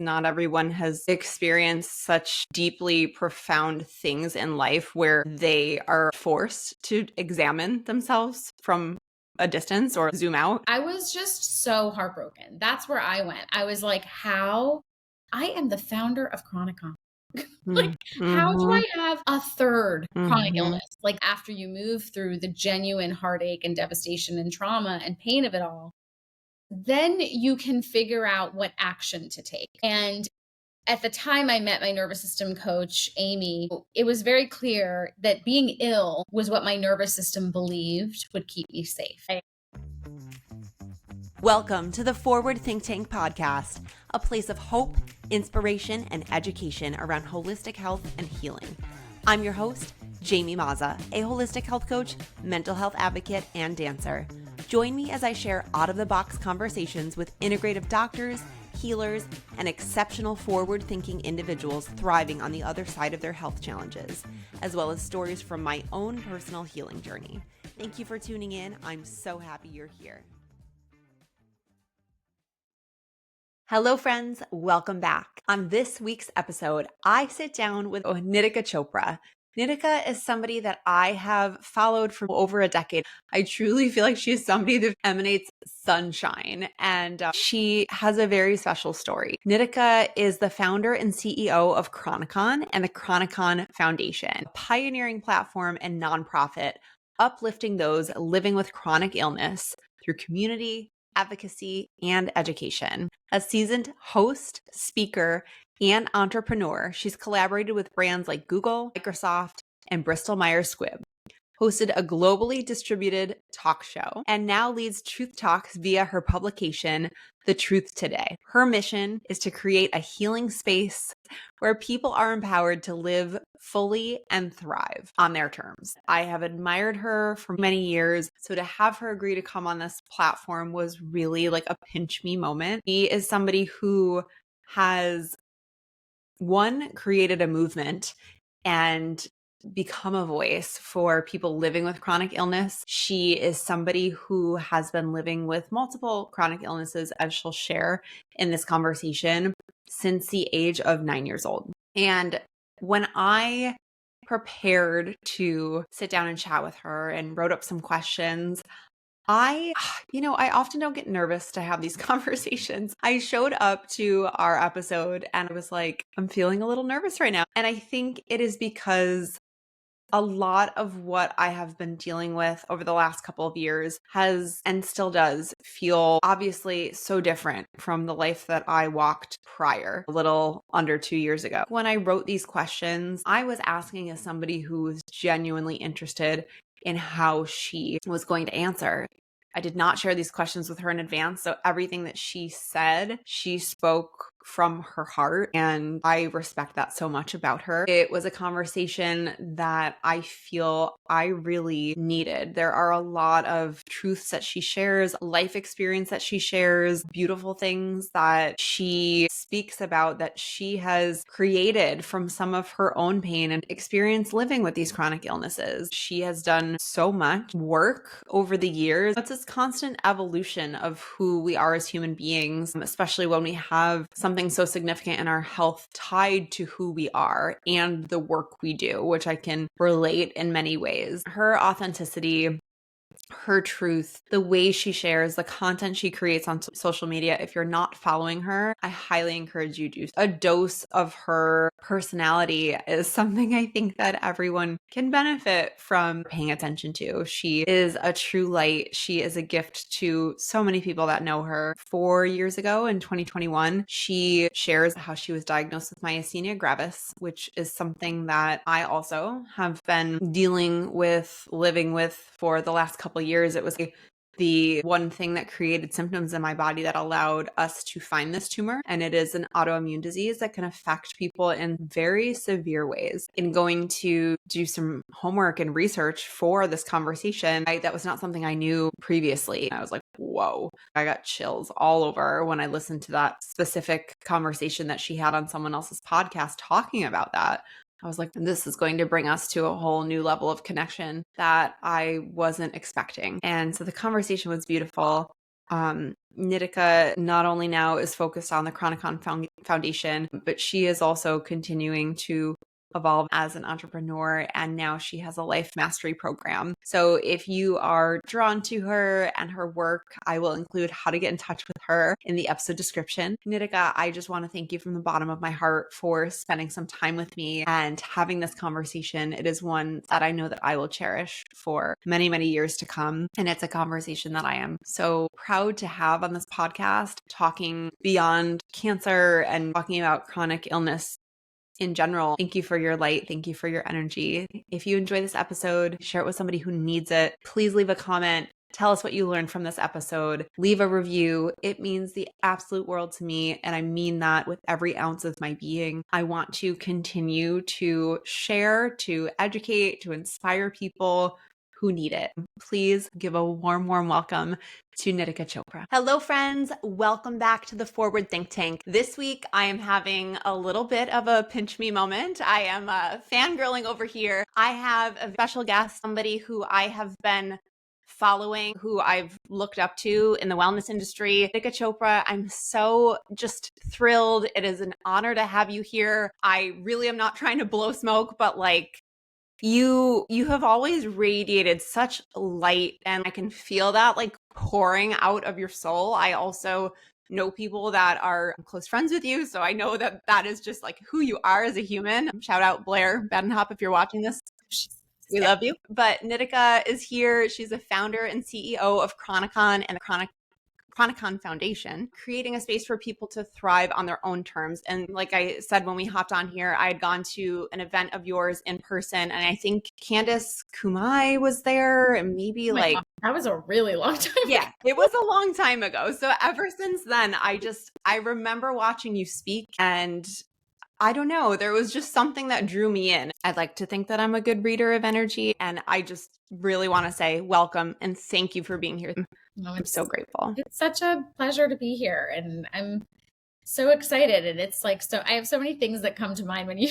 Not everyone has experienced such deeply profound things in life where they are forced to examine themselves from a distance or zoom out. I was just so heartbroken. That's where I went. I was like, how? I am the founder of Chronicon. Like, how do I have a third chronic illness? Like, after you move through the genuine heartache and devastation and trauma and pain of it all, then you can figure out what action to take. And at the time I met my nervous system coach, Amy, it was very clear that being ill was what my nervous system believed would keep me safe. Welcome to the Forward Think Tank podcast, a place of hope, inspiration, and education around holistic health and healing. I'm your host, Jamie Mazza, a holistic health coach, mental health advocate, and dancer. Join me as I share out-of-the-box conversations with integrative doctors, healers, and exceptional forward-thinking individuals thriving on the other side of their health challenges, as well as stories from my own personal healing journey. Thank you for tuning in. I'm so happy you're here. Hello, friends. Welcome back. On this week's episode, I sit down with Nitika Chopra. Nitika is somebody that I have followed for over a decade. I truly feel like she's somebody that emanates sunshine, and she has a very special story. Nitika is the founder and CEO of Chronicon and the Chronicon Foundation, a pioneering platform and nonprofit uplifting those living with chronic illness through community, advocacy, and education. A seasoned host, speaker, and entrepreneur, she's collaborated with brands like Google, Microsoft, and Bristol-Myers Squibb, hosted a globally distributed talk show, and now leads Truth Talks via her publication, The Truth Today. Her mission is to create a healing space where people are empowered to live fully and thrive on their terms. I have admired her for many years, so to have her agree to come on this platform was really like a pinch me moment. She is somebody who has, one, created a movement and become a voice for people living with chronic illness. She is somebody who has been living with multiple chronic illnesses, as she'll share in this conversation, since the age of 9 years old. And when I prepared to sit down and chat with her and wrote up some questions, I often don't get nervous to have these conversations. I showed up to our episode and I was like, I'm feeling a little nervous right now. And I think it is because a lot of what I have been dealing with over the last couple of years has and still does feel obviously so different from the life that I walked prior, a little under 2 years ago. When I wrote these questions, I was asking as somebody who was genuinely interested in how she was going to answer. I did not share these questions with her in advance, so everything that she said, she spoke from her heart, and I respect that so much about her. It was a conversation that I feel I really needed. There are a lot of truths that she shares, life experience that she shares, beautiful things that she speaks about that she has created from some of her own pain and experience living with these chronic illnesses. She has done so much work over the years. It's this constant evolution of who we are as human beings, especially when we have something so significant in our health tied to who we are and the work we do, which I can relate in many ways. Her authenticity, her truth, the way she shares, the content she creates on social media. If you're not following her, I highly encourage you to. A dose of her personality is something I think that everyone can benefit from paying attention to. She is a true light. She is a gift to so many people that know her. 4 years ago in 2021, she shares how she was diagnosed with Myasthenia Gravis, which is something that I also have been dealing with, living with for the last couple years. It was the one thing that created symptoms in my body that allowed us to find this tumor. And it is an autoimmune disease that can affect people in very severe ways. In going to do some homework and research for this conversation, that was not something I knew previously. I was like, whoa, I got chills all over when I listened to that specific conversation that she had on someone else's podcast talking about that. I was like, this is going to bring us to a whole new level of connection that I wasn't expecting. And so the conversation was beautiful. Nitika not only now is focused on the Chronicon Foundation, but she is also continuing to evolve as an entrepreneur, and now she has a life mastery program. So if you are drawn to her and her work, I will include how to get in touch with her in the episode description. Nitika, I just want to thank you from the bottom of my heart for spending some time with me and having this conversation. It is one that I know that I will cherish for many, many years to come. And it's a conversation that I am so proud to have on this podcast, talking beyond cancer and talking about chronic illness in general. Thank you for your light. Thank you for your energy. If you enjoy this episode, share it with somebody who needs it. Please leave a comment. Tell us what you learned from this episode. Leave a review. It means the absolute world to me. And I mean that with every ounce of my being. I want to continue to share, to educate, to inspire people who need it. Please give a warm, warm welcome to Nitika Chopra. Hello, friends. Welcome back to the Forward Think Tank. This week, I am having a little bit of a pinch me moment. I am fangirling over here. I have a special guest, somebody who I have been following, who I've looked up to in the wellness industry. Nitika Chopra, I'm so just thrilled. It is an honor to have you here. I really am not trying to blow smoke, but you have always radiated such light, and I can feel that pouring out of your soul. I also know people that are close friends with you, so I know that that is just who you are as a human. Shout out Blair Badenhop if you're watching this. We love you. But Nitika is here. She's a founder and CEO of Chronicon and the Chronicon Foundation, creating a space for people to thrive on their own terms. And like I said, when we hopped on here, I had gone to an event of yours in person, and I think Candace Kumai was there, and maybe God, that was a really long time yeah, ago. it was a long time ago. So ever since then, I remember watching you speak, and I don't know, there was just something that drew me in. I'd like to think that I'm a good reader of energy, and I just really want to say welcome and thank you for being here. I'm so grateful. It's such a pleasure to be here, and I'm so excited. And it's so I have so many things that come to mind when you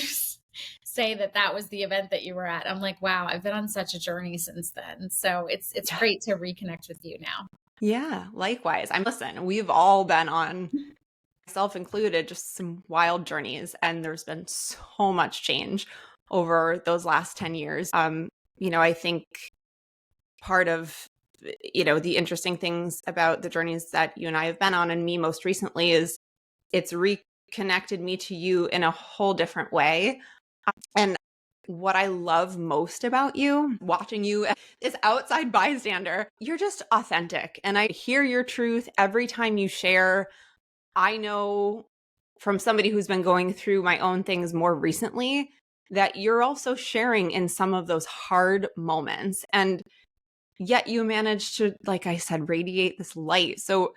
say that was the event that you were at. I'm like, wow, I've been on such a journey since then. So it's great to reconnect with you now. Yeah, likewise. Listen, we've all been on, myself included, just some wild journeys, and there's been so much change over those last 10 years. I think part of the interesting things about the journeys that you and I have been on, and me most recently, is it's reconnected me to you in a whole different way. And what I love most about you, watching you as outside bystander, you're just authentic. And I hear your truth every time you share. I know from somebody who's been going through my own things more recently that you're also sharing in some of those hard moments. And yet you manage to, like I said, radiate this light. So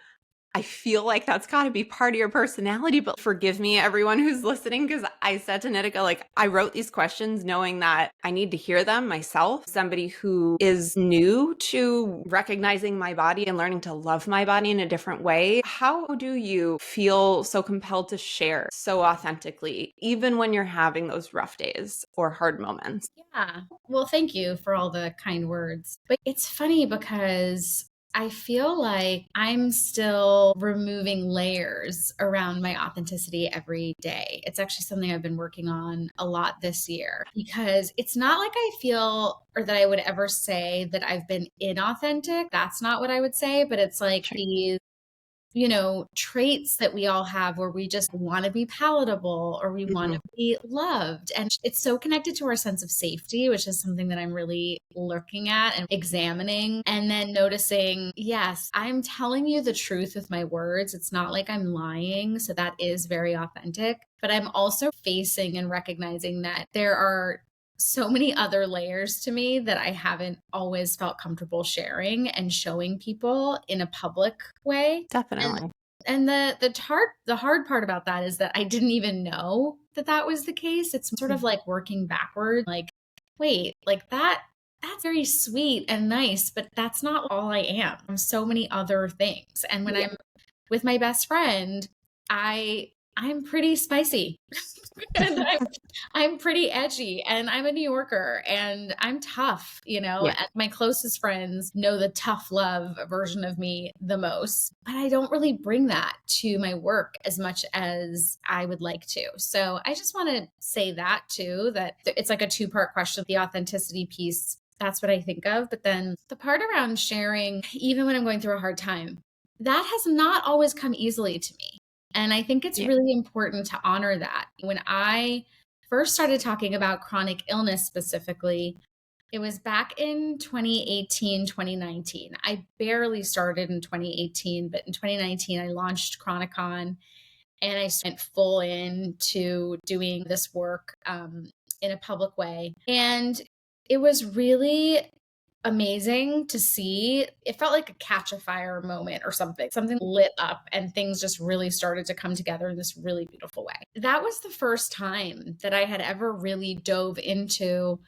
I feel like that's got to be part of your personality. But forgive me, everyone who's listening, because I said to Nitika, I wrote these questions knowing that I need to hear them myself. Somebody who is new to recognizing my body and learning to love my body in a different way. How do you feel so compelled to share so authentically, even when you're having those rough days or hard moments? Yeah. Well, thank you for all the kind words. But it's funny because I feel like I'm still removing layers around my authenticity every day. It's actually something I've been working on a lot this year, because it's not like I feel, or that I would ever say that I've been inauthentic. That's not what I would say, but it's like these traits that we all have where we just want to be palatable, or we want to be loved. And it's so connected to our sense of safety, which is something that I'm really looking at and examining, and then noticing, yes, I'm telling you the truth with my words. It's not like I'm lying. So that is very authentic. But I'm also facing and recognizing that there are so many other layers to me that I haven't always felt comfortable sharing and showing people in a public way. Definitely. And the hard part about that is that I didn't even know that was the case. It's sort of like working backward, wait, that's very sweet and nice, but that's not all I am. I'm so many other things. And when I'm with my best friend, I I'm pretty spicy and I'm pretty edgy and I'm a New Yorker and I'm tough, Yeah. and my closest friends know the tough love version of me the most, but I don't really bring that to my work as much as I would like to. So I just want to say that too, that it's like a two-part question, the authenticity piece. That's what I think of. But then the part around sharing, even when I'm going through a hard time, that has not always come easily to me. And I think it's Yeah. really important to honor that. When I first started talking about chronic illness specifically, it was back in 2018, 2019. I barely started in 2018, but in 2019, I launched Chronicon and I went full into doing this work in a public way. And it was really amazing to see. It felt like a catch a fire moment or something. Something lit up and things just really started to come together in this really beautiful way. That was the first time that I had ever really dove into,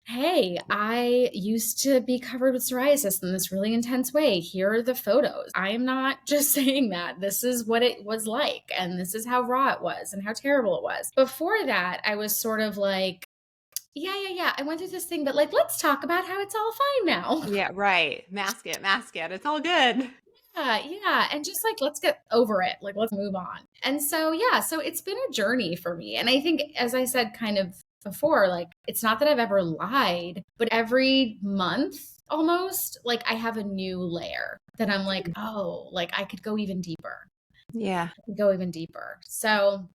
hey, I used to be covered with psoriasis in this really intense way. Here are the photos. I'm not just saying that. This is what it was like. And this is how raw it was and how terrible it was. Before that, I was sort of like, yeah. I went through this thing, but like, let's talk about how it's all fine now. Yeah, right. Mask it, mask it. It's all good. Yeah. And just like, let's get over it. Like, let's move on. And so, yeah, so it's been a journey for me. And I think, as I said kind of before, like, it's not that I've ever lied, but every month almost, like, I have a new layer that I'm like, oh, like, I could go even deeper. Yeah. I could go even deeper. So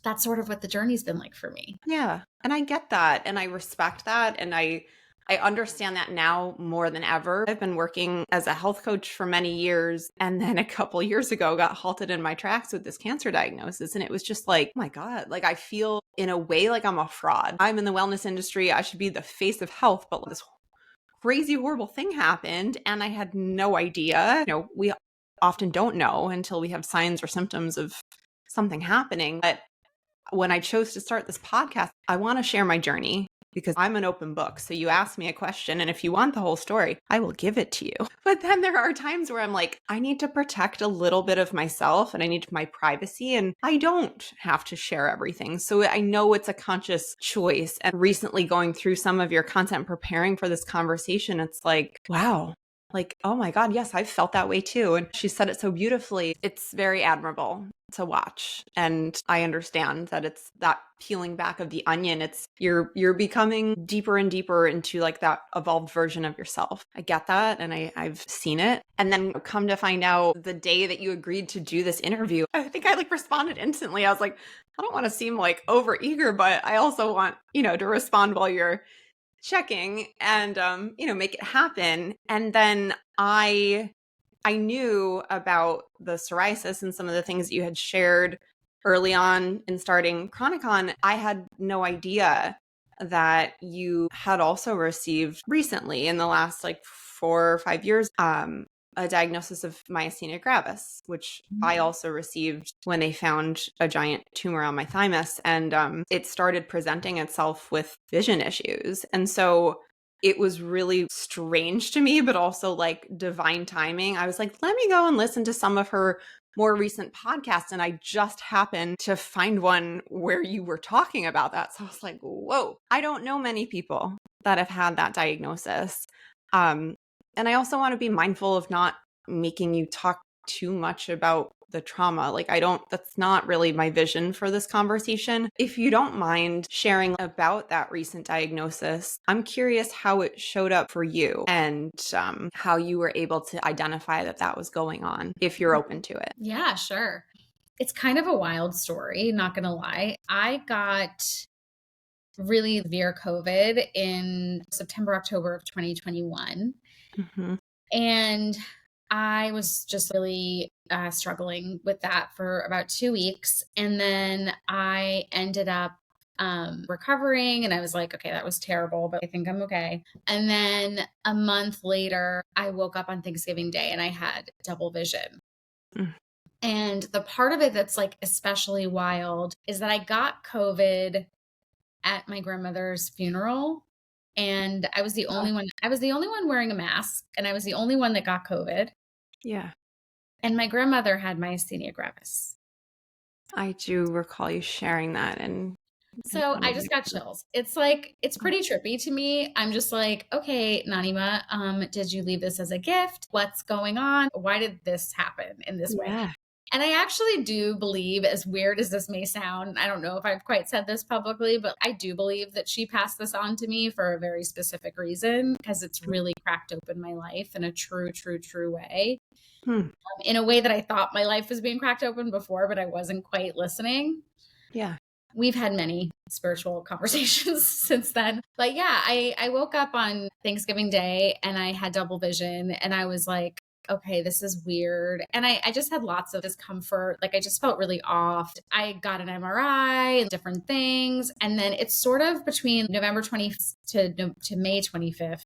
that's sort of what the journey's been like for me. Yeah. And I get that. And I respect that. And I understand that now more than ever. I've been working as a health coach for many years. And then a couple years ago got halted in my tracks with this cancer diagnosis. And it was just like, oh my God, like I feel in a way like I'm a fraud. I'm in the wellness industry. I should be the face of health, but this crazy, horrible thing happened. And I had no idea. We often don't know until we have signs or symptoms of something happening. But when I chose to start this podcast, I want to share my journey because I'm an open book. So you ask me a question, and if you want the whole story, I will give it to you. But then there are times where I'm like, I need to protect a little bit of myself and I need my privacy, and I don't have to share everything. So I know it's a conscious choice. And recently going through some of your content, preparing for this conversation, it's like, wow. Like, oh my God, yes, I've felt that way too. And she said it so beautifully. It's very admirable to watch. And I understand that it's that peeling back of the onion. It's you're becoming deeper and deeper into like that evolved version of yourself. I get that. And I've seen it. And then come to find out the day that you agreed to do this interview, I think I like responded instantly. I was like, I don't want to seem like over eager, but I also want, to respond while you're checking and make it happen. And then I knew about the psoriasis and some of the things that you had shared early on in starting Chronicon. I had no idea that you had also received recently in the last like 4 or 5 years a diagnosis of myasthenia gravis, which I also received when they found a giant tumor on my thymus. And it started presenting itself with vision issues. And so it was really strange to me, but also like divine timing. I was like, let me go and listen to some of her more recent podcasts. And I just happened to find one where you were talking about that. So I was like, whoa, I don't know many people that have had that diagnosis. And I also want to be mindful of not making you talk too much about the trauma. Like, that's not really my vision for this conversation. If you don't mind sharing about that recent diagnosis, I'm curious how it showed up for you and how you were able to identify that that was going on, if you're open to it. Yeah, sure. It's kind of a wild story, not going to lie. I got really severe COVID in September, October of 2021. Mm-hmm. And I was just really struggling with that for about 2 weeks. And then I ended up recovering and I was like, okay, that was terrible, but I think I'm okay. And then a month later, I woke up on Thanksgiving Day and I had double vision. Mm. And the part of it that's like especially wild is that I got COVID at my grandmother's funeral. And I was the only one wearing a mask, and I was the only one that got COVID. Yeah. And my grandmother had myasthenia gravis. I do recall you sharing that. And So I just got chills. It's like, it's pretty trippy to me. I'm just like, okay, Nanima, did you leave this as a gift? What's going on? Why did this happen in this way? yeah. And I actually do believe, as weird as this may sound, I don't know if I've quite said this publicly, but I do believe that she passed this on to me for a very specific reason, because it's really cracked open my life in a true, true, true way. Hmm. In a way that I thought my life was being cracked open before, but I wasn't quite listening. Yeah. We've had many spiritual conversations since then. But yeah, I woke up on Thanksgiving Day and I had double vision and I was like, okay, this is weird. And I just had lots of discomfort. Like I just felt really off. I got an MRI and different things. And then it's sort of between November 20th to May 25th.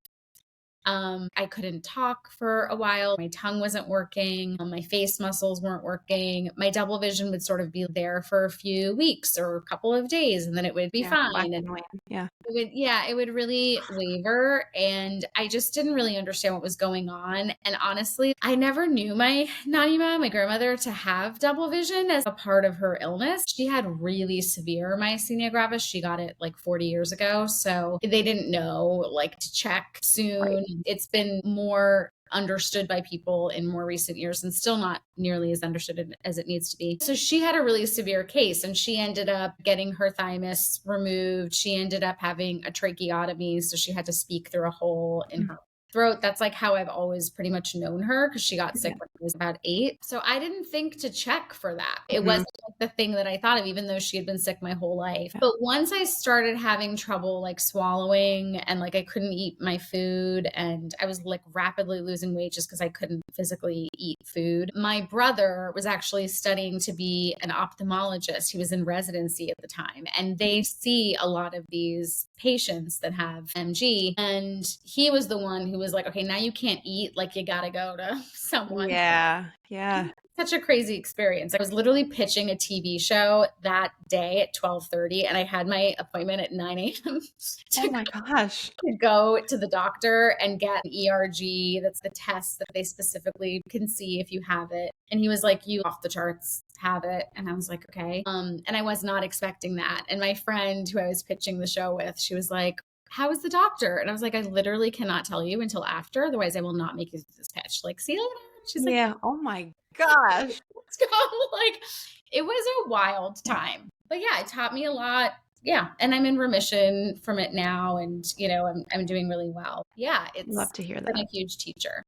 I couldn't talk for a while. My tongue wasn't working. My face muscles weren't working. My double vision would sort of be there for a few weeks or a couple of days, and then it would be Yeah. Black fine. and white. Yeah. It would really waver. And I just didn't really understand what was going on. And honestly, I never knew my Nanima, my grandmother, to have double vision as a part of her illness. She had really severe myasthenia gravis. She got it like 40 years ago. So they didn't know like to check soon. Right. It's been more understood by people in more recent years and still not nearly as understood as it needs to be. So she had a really severe case and she ended up getting her thymus removed. She ended up having a tracheotomy. So she had to speak through a hole in her throat. That's like how I've always pretty much known her because she got sick when I was about 8. So I didn't think to check for that. It wasn't like the thing that I thought of, even though she had been sick my whole life. But once I started having trouble like swallowing and like I couldn't eat my food and I was like rapidly losing weight just because I couldn't physically eat food. My brother was actually studying to be an ophthalmologist. He was in residency at the time and they see a lot of these patients that have MG. And he was the one who was like, okay, now you can't eat, like you gotta go to someone. Yeah. Yeah. Such a crazy experience. I was literally pitching a TV show that day at 12:30 and I had my appointment at 9 a.m. Oh my gosh. to go to the doctor and get an ERG. That's the test that they specifically can see if you have it. And he was like, you off the charts have it. And I was like, okay. And I was not expecting that. And my friend who I was pitching the show with, she was like, how is the doctor? And I was like, I literally cannot tell you until after. Otherwise I will not make you this pitch. Like, see you later. She's like, yeah. Oh my gosh. let's go. Like, it was a wild time. But yeah, it taught me a lot. Yeah. And I'm in remission from it now. And, you know, I'm doing really well. Yeah. It's Love to hear been that. a huge teacher.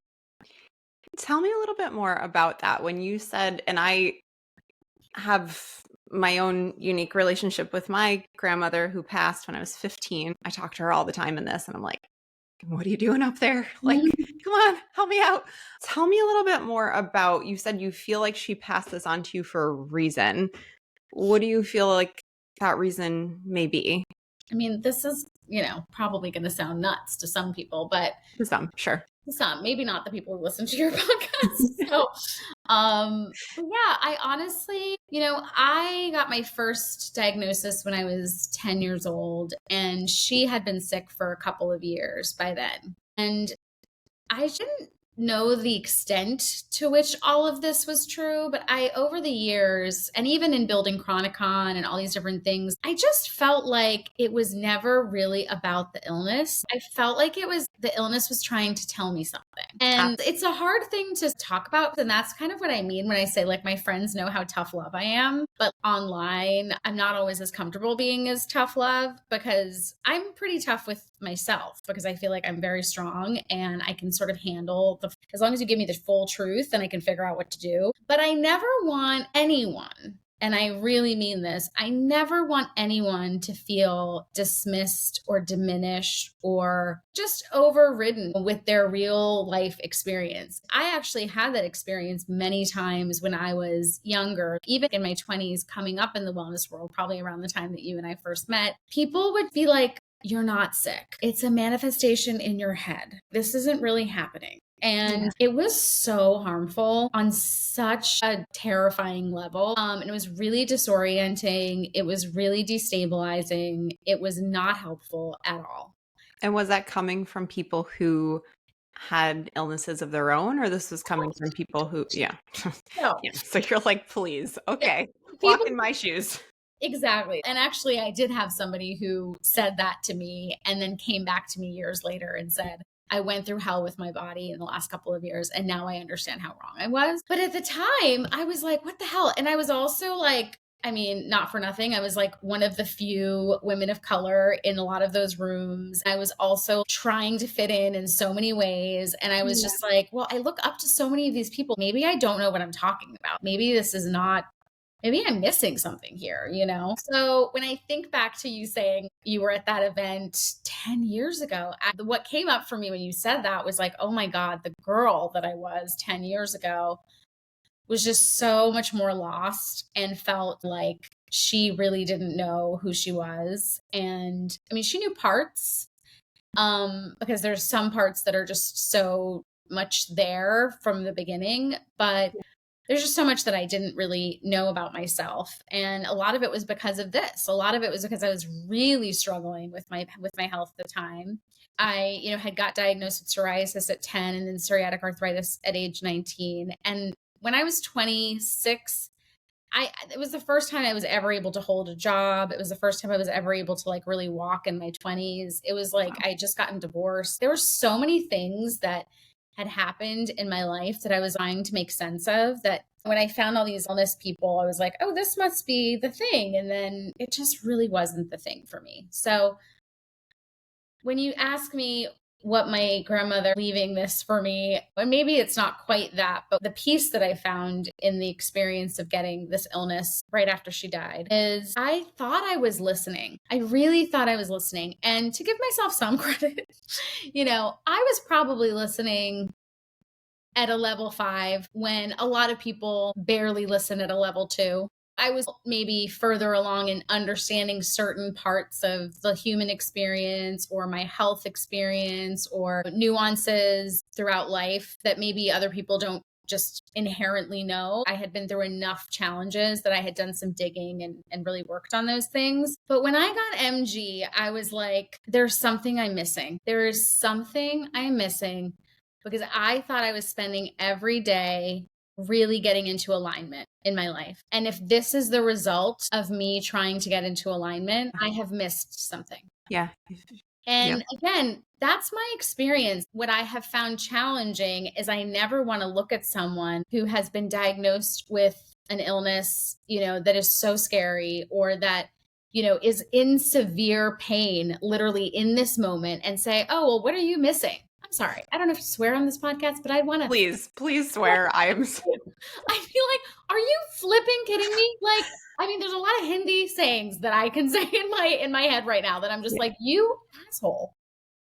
Tell me a little bit more about that. When you said, and I have my own unique relationship with my grandmother who passed when I was 15. I talk to her all the time in this and I'm like, what are you doing up there? Like, come on, help me out. Tell me a little bit more about, you said you feel like she passed this on to you for a reason. What do you feel like that reason may be? I mean, this is, you know, probably going to sound nuts to some people, but To some, sure. some, maybe not the people who listen to your podcast. So, but yeah, I honestly, you know, I got my first diagnosis when I was 10 years old and she had been sick for a couple of years by then. And I didn't know the extent to which all of this was true, but over the years, and even in building Chronicon and all these different things, I just felt like it was never really about the illness. I felt like the illness was trying to tell me something. And it's a hard thing to talk about. And that's kind of what I mean when I say, like, my friends know how tough love I am, but online, I'm not always as comfortable being as tough love because I'm pretty tough with myself because I feel like I'm very strong and I can sort of handle as long as you give me the full truth, then I can figure out what to do. But I never want anyone, and I really mean this, I never want anyone to feel dismissed or diminished or just overridden with their real life experience. I actually had that experience many times when I was younger, even in my 20s, coming up in the wellness world, probably around the time that you and I first met. People would be like, you're not sick. It's a manifestation in your head. This isn't really happening. And it was so harmful on such a terrifying level. And it was really disorienting. It was really destabilizing. It was not helpful at all. And was that coming from people who had illnesses of their own, or this was coming from people who, yeah. No. Yeah. So you're like, please, Yeah. okay, walk People in my shoes. Exactly. And actually, I did have somebody who said that to me and then came back to me years later and said, I went through hell with my body in the last couple of years, and now I understand how wrong I was. But at the time, I was like, what the hell? And I was also like, I mean, not for nothing. I was like one of the few women of color in a lot of those rooms. I was also trying to fit in so many ways. And I was just like, well, I look up to so many of these people. Maybe I don't know what I'm talking about. Maybe this is not maybe I'm missing something here, you know? So when I think back to you saying you were at that event 10 years ago, what came up for me when you said that was like, oh my God, the girl that I was 10 years ago was just so much more lost and felt like she really didn't know who she was. And I mean, she knew parts, because there's some parts that are just so much there from the beginning, but there's just so much that I didn't really know about myself. And a lot of it was because of this. A lot of it was because I was really struggling with my health at the time. I, had got diagnosed with psoriasis at 10 and then psoriatic arthritis at age 19. And when I was 26, it was the first time I was ever able to hold a job. It was the first time I was ever able to like really walk in my 20s. It was like I had just gotten divorced. There were so many things that had happened in my life that I was trying to make sense of, that when I found all these illness people, I was like, oh, this must be the thing. And then it just really wasn't the thing for me. So when you ask me what my grandmother leaving this for me, or maybe it's not quite that, but the piece that I found in the experience of getting this illness right after she died is I thought I was listening. I really thought I was listening. And to give myself some credit, I was probably listening at a level 5 when a lot of people barely listen at a level 2. I was maybe further along in understanding certain parts of the human experience or my health experience or nuances throughout life that maybe other people don't just inherently know. I had been through enough challenges that I had done some digging and really worked on those things. But when I got MG, I was like, there's something I'm missing. There is something I'm missing, because I thought I was spending every day really getting into alignment in my life. And if this is the result of me trying to get into alignment, I have missed something. Yeah. And again, that's my experience. What I have found challenging is I never want to look at someone who has been diagnosed with an illness, that is so scary, or that, is in severe pain, literally in this moment, and say, oh, well, what are you missing? I'm sorry. I don't know if to swear on this podcast, but I want to. Please swear. I feel like, are you flipping kidding me? Like, I mean, there's a lot of Hindi sayings that I can say in my head right now that I'm just like, you asshole.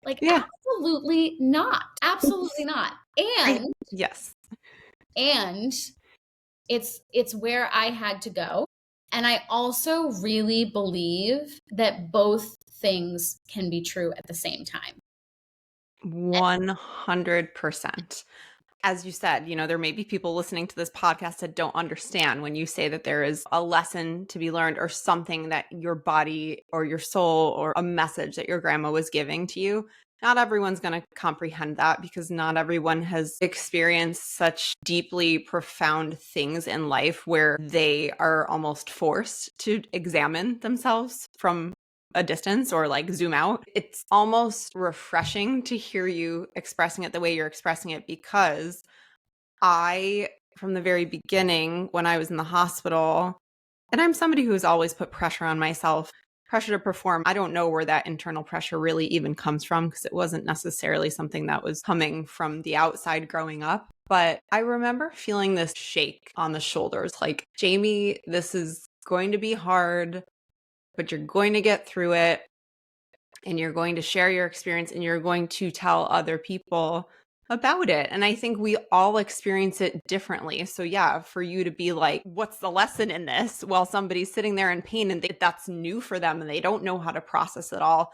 Like, absolutely not. Absolutely not. And yes. And it's where I had to go. And I also really believe that both things can be true at the same time. 100%. As you said, there may be people listening to this podcast that don't understand when you say that there is a lesson to be learned or something that your body or your soul or a message that your grandma was giving to you. Not everyone's going to comprehend that, because not everyone has experienced such deeply profound things in life where they are almost forced to examine themselves from a distance or like zoom out. It's almost refreshing to hear you expressing it the way you're expressing it, because from the very beginning, when I was in the hospital, and I'm somebody who's always put pressure on myself, pressure to perform. I don't know where that internal pressure really even comes from, because it wasn't necessarily something that was coming from the outside growing up. But I remember feeling this shake on the shoulders, like, Jamie, this is going to be hard, but you're going to get through it, and you're going to share your experience, and you're going to tell other people about it. And I think we all experience it differently. So yeah, for you to be like, what's the lesson in this? While somebody's sitting there in pain and that's new for them and they don't know how to process it all.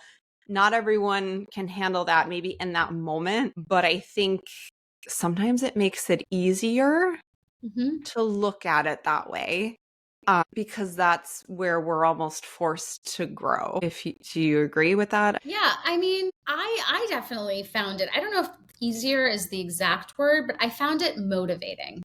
Not everyone can handle that maybe in that moment, but I think sometimes it makes it easier to look at it that way. Because that's where we're almost forced to grow. Do you agree with that? Yeah, I mean, I definitely found it. I don't know if easier is the exact word, but I found it motivating.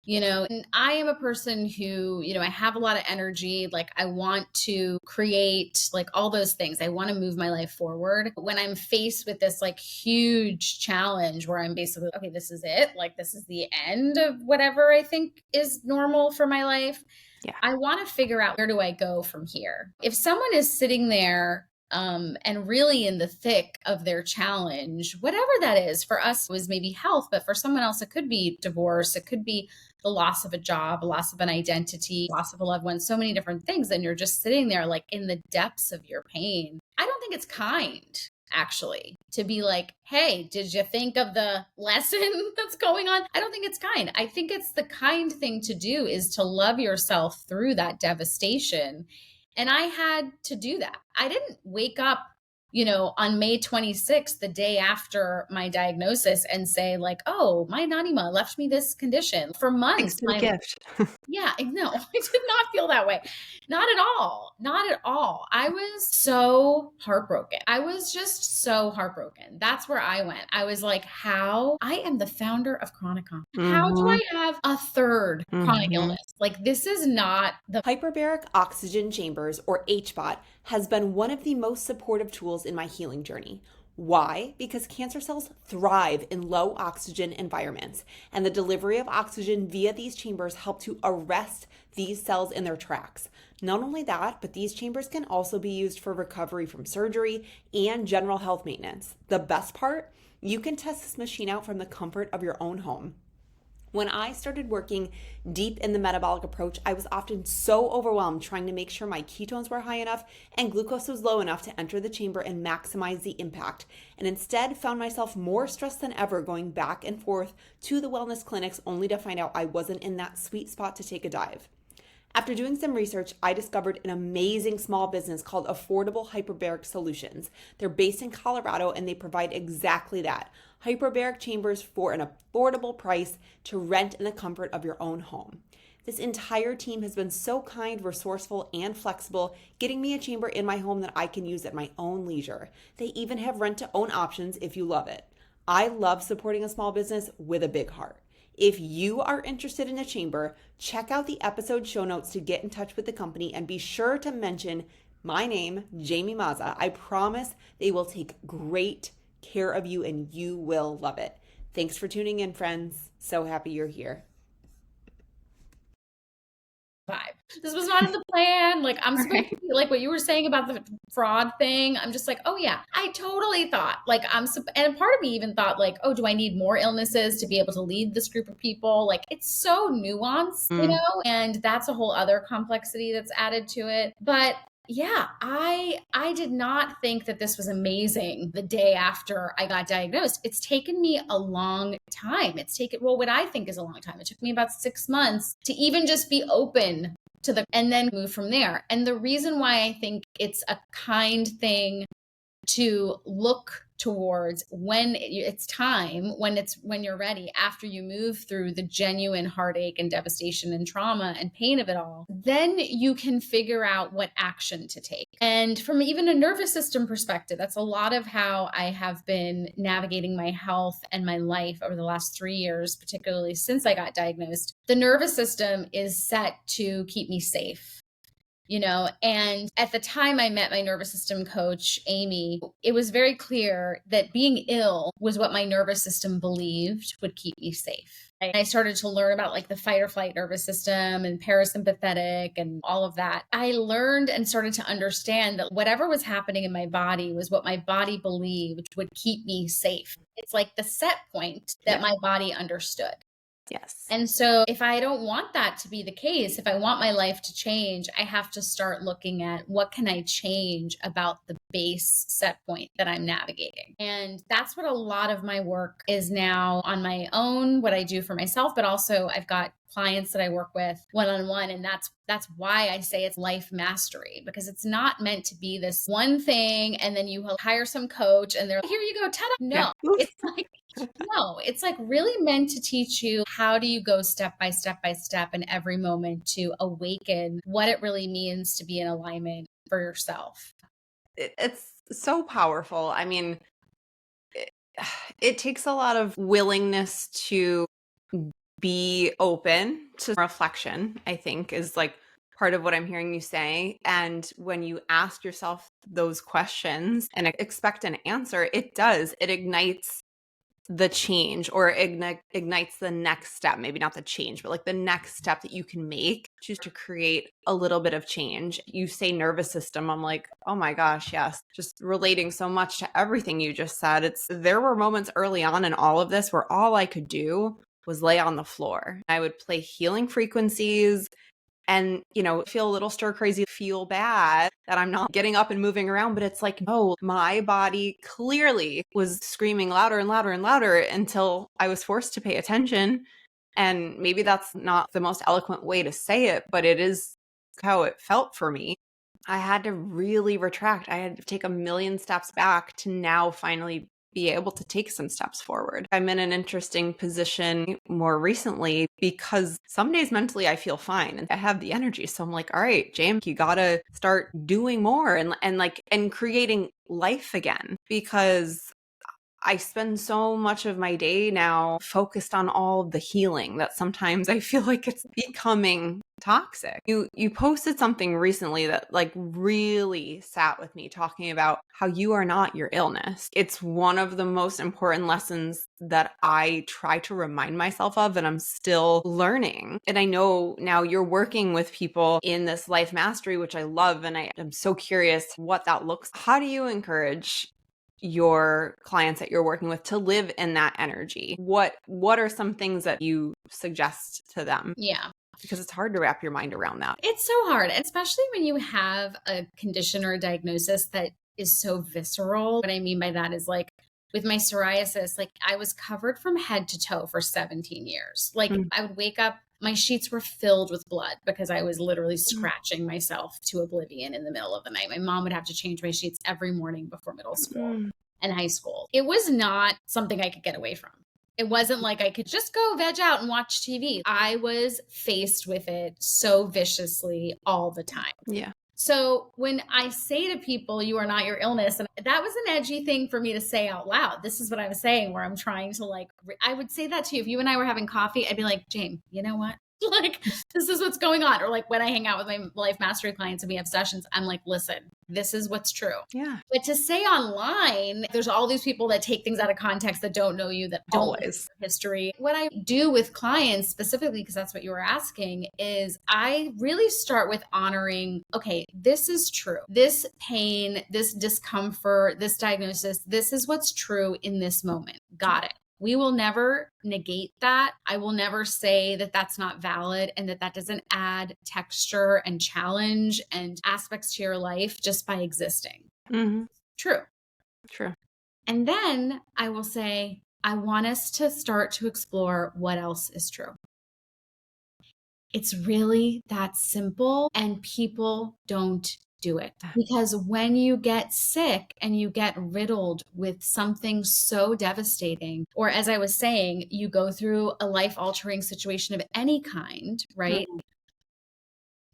And I am a person who, I have a lot of energy. Like, I want to create, like, all those things. I want to move my life forward. When I'm faced with this like huge challenge where I'm basically, okay, this is it. Like, this is the end of whatever I think is normal for my life. Yeah. I want to figure out, where do I go from here? If someone is sitting there and really in the thick of their challenge, whatever that is, for us it was maybe health, but for someone else, it could be divorce. It could be the loss of a job, loss of an identity, loss of a loved one, so many different things. And you're just sitting there like in the depths of your pain. I don't think it's kind, actually, to be like, hey, did you think of the lesson that's going on? I don't think it's kind. I think it's the kind thing to do is to love yourself through that devastation. And I had to do that. I didn't wake up, on May 26th, the day after my diagnosis, and say like, oh, my nanima left me this condition. For Thanks months, for the gift. yeah, no, I did not feel that way. Not at all. Not at all. I was so heartbroken. I was just so heartbroken. That's where I went. I was like, how? I am the founder of Chronicon. How do I have a third chronic illness? Like, this is not the Hyperbaric oxygen chambers, or HBOT, has been one of the most supportive tools in my healing journey. Why? Because cancer cells thrive in low oxygen environments, and the delivery of oxygen via these chambers help to arrest these cells in their tracks. Not only that, but these chambers can also be used for recovery from surgery and general health maintenance. The best part? You can test this machine out from the comfort of your own home. When I started working deep in the metabolic approach, I was often so overwhelmed trying to make sure my ketones were high enough and glucose was low enough to enter the chamber and maximize the impact, and instead found myself more stressed than ever going back and forth to the wellness clinics only to find out I wasn't in that sweet spot to take a dive. After doing some research, I discovered an amazing small business called Affordable Hyperbaric Solutions. They're based in Colorado and they provide exactly that: hyperbaric chambers for an affordable price to rent in the comfort of your own home. This entire team has been so kind, resourceful, and flexible, getting me a chamber in my home that I can use at my own leisure. They even have rent-to-own options if you love it. I love supporting a small business with a big heart. If you are interested in a chamber, check out the episode show notes to get in touch with the company, and be sure to mention my name, Jamie Mazza. I promise they will take great care of you and you will love it. Thanks for tuning in, friends. So happy you're here. vibe. This was not in the plan. Like, I'm supposed to be like what you were saying about the fraud thing. I'm just like, oh yeah, I totally thought like and part of me even thought like, oh, do I need more illnesses to be able to lead this group of people? Like, it's so nuanced, and that's a whole other complexity that's added to it. But yeah, I did not think that this was amazing the day after I got diagnosed. It's taken me a long time. What I think is a long time. It took me about 6 months to even just be open to and then move from there. And the reason why I think it's a kind thing to look towards when it's time, when you're ready, after you move through the genuine heartache and devastation and trauma and pain of it all, then you can figure out what action to take. And from even a nervous system perspective, that's a lot of how I have been navigating my health and my life over the last 3 years, particularly since I got diagnosed. The nervous system is set to keep me safe. And at the time I met my nervous system coach, Amy, it was very clear that being ill was what my nervous system believed would keep me safe. And I started to learn about like the fight or flight nervous system and parasympathetic and all of that. I learned and started to understand that whatever was happening in my body was what my body believed would keep me safe. It's like the set point that my body understood. Yes. And so if I don't want that to be the case, if I want my life to change, I have to start looking at what can I change about the base set point that I'm navigating. And that's what a lot of my work is now on my own, what I do for myself, but also I've got clients that I work with one-on-one. And that's why I say it's life mastery, because it's not meant to be this one thing and then you hire some coach and they're like, here you go, ta-da. No, it's like really meant to teach you how do you go step by step by step in every moment to awaken what it really means to be in alignment for yourself. It's so powerful. I mean, it takes a lot of willingness to be open to reflection, I think, is like part of what I'm hearing you say. And when you ask yourself those questions and expect an answer, it ignites the change, or ignites the next step. Maybe not the change, but like the next step that you can make just to create a little bit of change. You say nervous system, I'm like, oh my gosh, yes. Just relating so much to everything you just said. There were moments early on in all of this where all I could do was lay on the floor. I would play healing frequencies and, feel a little stir crazy, feel bad that I'm not getting up and moving around. But it's like, no, my body clearly was screaming louder and louder and louder until I was forced to pay attention. And maybe that's not the most eloquent way to say it, but it is how it felt for me. I had to really retract. I had to take a million steps back to now finally be able to take some steps forward. I'm in an interesting position more recently because some days mentally I feel fine and I have the energy. So I'm like, all right, James, you gotta start doing more and creating life again, because I spend so much of my day now focused on all of the healing that sometimes I feel like it's becoming toxic. You posted something recently that like really sat with me, talking about how you are not your illness. It's one of the most important lessons that I try to remind myself of, and I'm still learning. And I know now you're working with people in this life mastery, which I love, and I'm so curious what that looks. How do you encourage your clients that you're working with to live in that energy? What are some things that you suggest to them? Yeah. Because it's hard to wrap your mind around that. It's so hard, especially when you have a condition or a diagnosis that is so visceral. What I mean by that is like with my psoriasis, like I was covered from head to toe for 17 years. Like I would wake up, my sheets were filled with blood because I was literally scratching myself to oblivion in the middle of the night. My mom would have to change my sheets every morning before middle school and high school. It was not something I could get away from. It wasn't like I could just go veg out and watch TV. I was faced with it so viciously all the time. Yeah. So when I say to people, you are not your illness, and that was an edgy thing for me to say out loud. This is what I was saying, where I'm trying to I would say that to you. If you and I were having coffee, I'd be like, Jane, you know what? Like, this is what's going on. Or like when I hang out with my life mastery clients and we have sessions, I'm like, listen, this is what's true. Yeah. But to say online, there's all these people that take things out of context, that don't know you, that don't know your history. What I do with clients specifically, because that's what you were asking, is I really start with honoring, okay, this is true. This pain, this discomfort, this diagnosis, this is what's true in this moment. Got it. We will never negate that. I will never say that that's not valid and that doesn't add texture and challenge and aspects to your life just by existing. True. And then I will say, I want us to start to explore what else is true. It's really that simple, and people don't do it. Because when you get sick and you get riddled with something so devastating, or as I was saying, you go through a life-altering situation of any kind, right?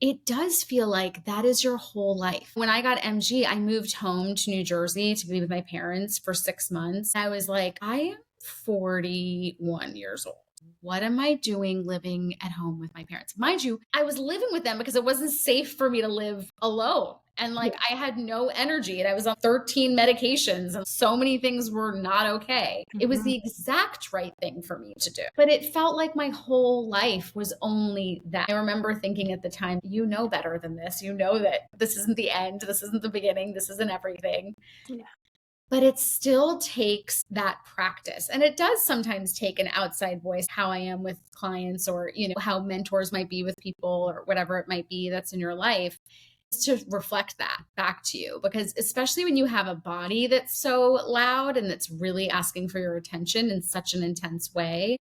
It does feel like that is your whole life. When I got MG, I moved home to New Jersey to be with my parents for 6 months. I was like, I am 41 years old. What am I doing living at home with my parents? Mind you, I was living with them because it wasn't safe for me to live alone. And I had no energy, and I was on 13 medications, and so many things were not okay. It was the exact right thing for me to do. But it felt like my whole life was only that. I remember thinking at the time, you know better than this. You know that this isn't the end. This isn't the beginning. This isn't everything. Yeah. But it still takes that practice. And it does sometimes take an outside voice, how I am with clients, or, how mentors might be with people, or whatever it might be that's in your life, to reflect that back to you. Because especially when you have a body that's so loud and that's really asking for your attention in such an intense way,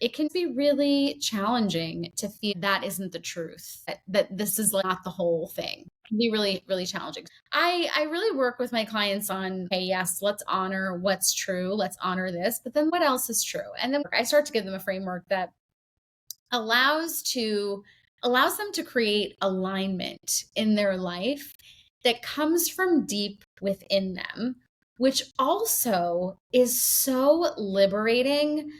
it can be really challenging to feel that isn't the truth, that this is not the whole thing. It can be really, really challenging. I really work with my clients on, hey, yes, let's honor what's true. Let's honor this. But then what else is true? And then I start to give them a framework that allows them to create alignment in their life that comes from deep within them, which also is so liberating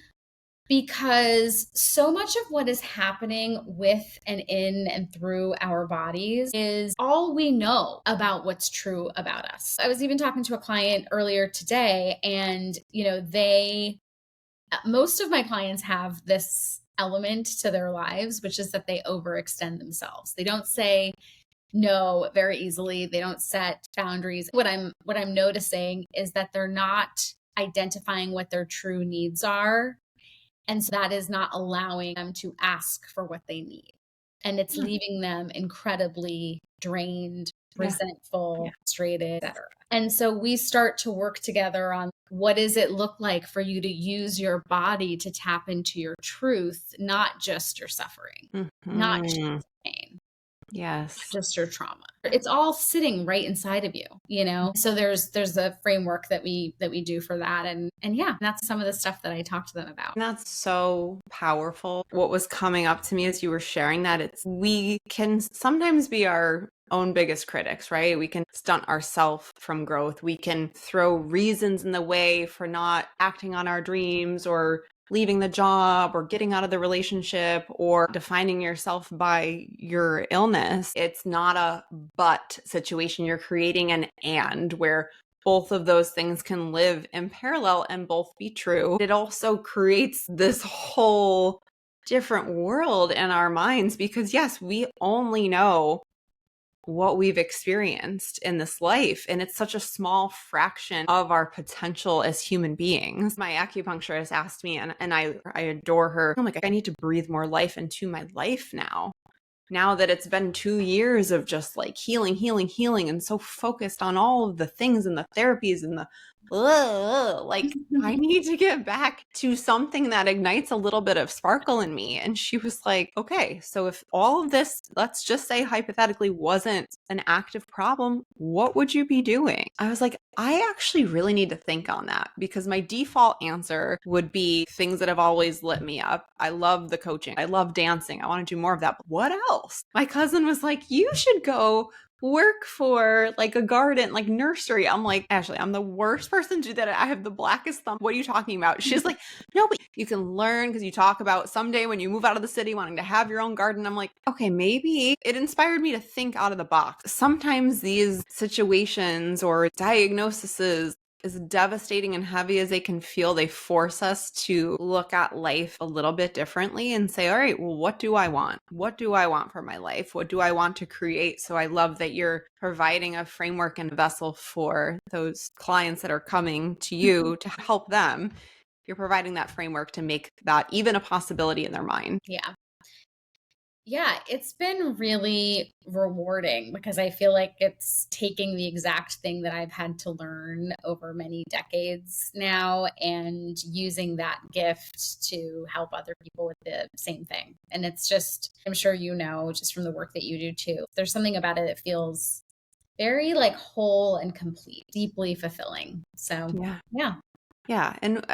because so much of what is happening with and in and through our bodies is all we know about what's true about us. I was even talking to a client earlier today, and, most of my clients have this element to their lives, which is that they overextend themselves. They don't say no very easily. They don't set boundaries. What I'm noticing is that they're not identifying what their true needs are. And so that is not allowing them to ask for what they need. And it's leaving them incredibly drained, resentful, frustrated, etc. And so we start to work together on what does it look like for you to use your body to tap into your truth, not just your suffering, not just your pain. Yes. Just your trauma. It's all sitting right inside of you, So there's a framework that we do for that. And yeah, that's some of the stuff that I talk to them about. And that's so powerful. What was coming up to me as you were sharing that, we can sometimes be our own biggest critics, right? We can stunt ourselves from growth. We can throw reasons in the way for not acting on our dreams or leaving the job or getting out of the relationship or defining yourself by your illness. It's not a but situation. You're creating an and where both of those things can live in parallel and both be true. It also creates this whole different world in our minds because, yes, we only know what we've experienced in this life. And it's such a small fraction of our potential as human beings. My acupuncturist asked me, and I adore her. I'm like, I need to breathe more life into my life now. Now that it's been 2 years of just like healing, and so focused on all of the things and the therapies and the like, I need to get back to something that ignites a little bit of sparkle in me. And she was like, okay, so if all of this, let's just say hypothetically, wasn't an active problem, what would you be doing? I was like, I actually really need to think on that because my default answer would be things that have always lit me up. I love the coaching. I love dancing. I want to do more of that. But what else? My cousin was like, you should go work for like a garden, like nursery. I'm like, Ashley, I'm the worst person to do that. I have the blackest thumb. What are you talking about? She's like, no, but you can learn because you talk about someday when you move out of the city wanting to have your own garden. I'm like, okay, maybe. It inspired me to think out of the box. Sometimes these situations or diagnoses, as devastating and heavy as they can feel, they force us to look at life a little bit differently and say, all right, well, what do I want? What do I want for my life? What do I want to create? So I love that you're providing a framework and a vessel for those clients that are coming to you to help them. You're providing that framework to make that even a possibility in their mind. Yeah. Yeah, it's been really rewarding because I feel like it's taking the exact thing that I've had to learn over many decades now and using that gift to help other people with the same thing. And it's just, I'm sure just from the work that you do too, there's something about it that feels very like whole and complete, deeply fulfilling. So, yeah. Yeah. And,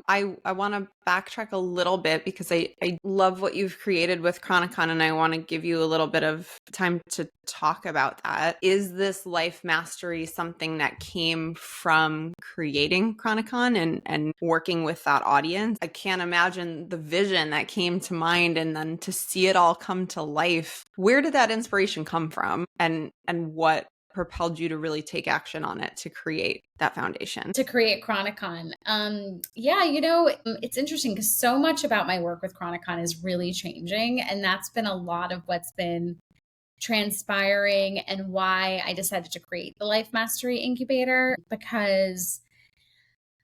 I want to backtrack a little bit because I love what you've created with Chronicon, and I want to give you a little bit of time to talk about that. Is this life mastery something that came from creating Chronicon and working with that audience? I can't imagine the vision that came to mind and then to see it all come to life. Where did that inspiration come from? And what propelled you to really take action on it to create that foundation? To create Chronicon. It's interesting because so much about my work with Chronicon is really changing. And that's been a lot of what's been transpiring and why I decided to create the Life Mastery Incubator, because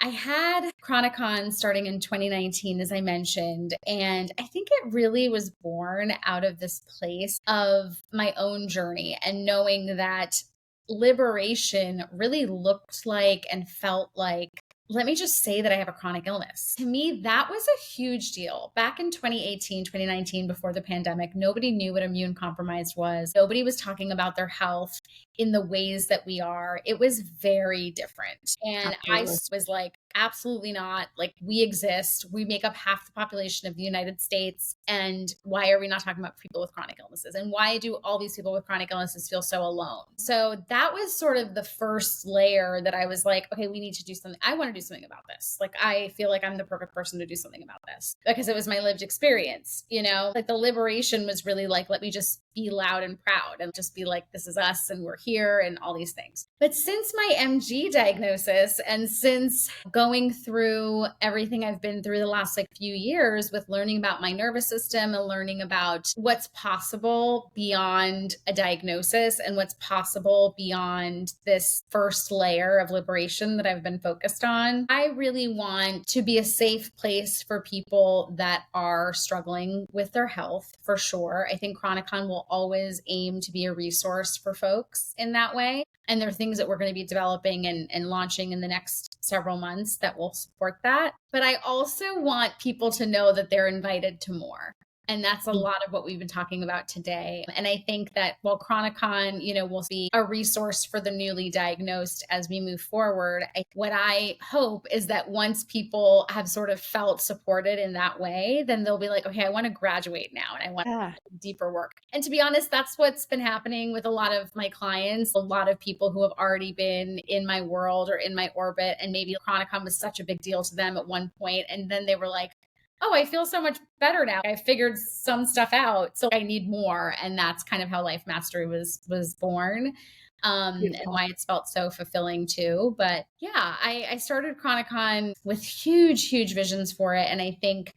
I had Chronicon starting in 2019, as I mentioned, and I think it really was born out of this place of my own journey and knowing that liberation really looked like and felt like, let me just say that I have a chronic illness. To me, that was a huge deal. Back in 2018, 2019, before the pandemic, nobody knew what immune compromised was. Nobody was talking about their health. in the ways that we are, it was very different. And I Absolutely. was like, absolutely not. Like, we exist. We make up half the population of the United States. And why are we not talking about people with chronic illnesses? And why do all these people with chronic illnesses feel so alone? So that was sort of the first layer that I was like, okay, we need to do something. I want to do something about this. Like, I feel like I'm the perfect person to do something about this because it was my lived experience, like the liberation was really like, let me just be loud and proud and just be like, this is us and we're here and all these things. But since my MG diagnosis and since going through everything I've been through the last few years with learning about my nervous system and learning about what's possible beyond a diagnosis and what's possible beyond this first layer of liberation that I've been focused on, I really want to be a safe place for people that are struggling with their health, for sure. I think Chronicon will always aim to be a resource for folks in that way. And there are things that we're going to be developing and launching in the next several months that will support that. But I also want people to know that they're invited to more. And that's a lot of what we've been talking about today. And I think that while Chronicon, will be a resource for the newly diagnosed as we move forward, what I hope is that once people have sort of felt supported in that way, then they'll be like, okay, I want to graduate now and I want deeper work. And to be honest, that's what's been happening with a lot of my clients, a lot of people who have already been in my world or in my orbit. And maybe Chronicon was such a big deal to them at one point, and then they were like, oh, I feel so much better now. I figured some stuff out, so I need more. And that's kind of how Life Mastery was born. And why it's felt so fulfilling too. But yeah, I started Chronicon with huge visions for it. And I think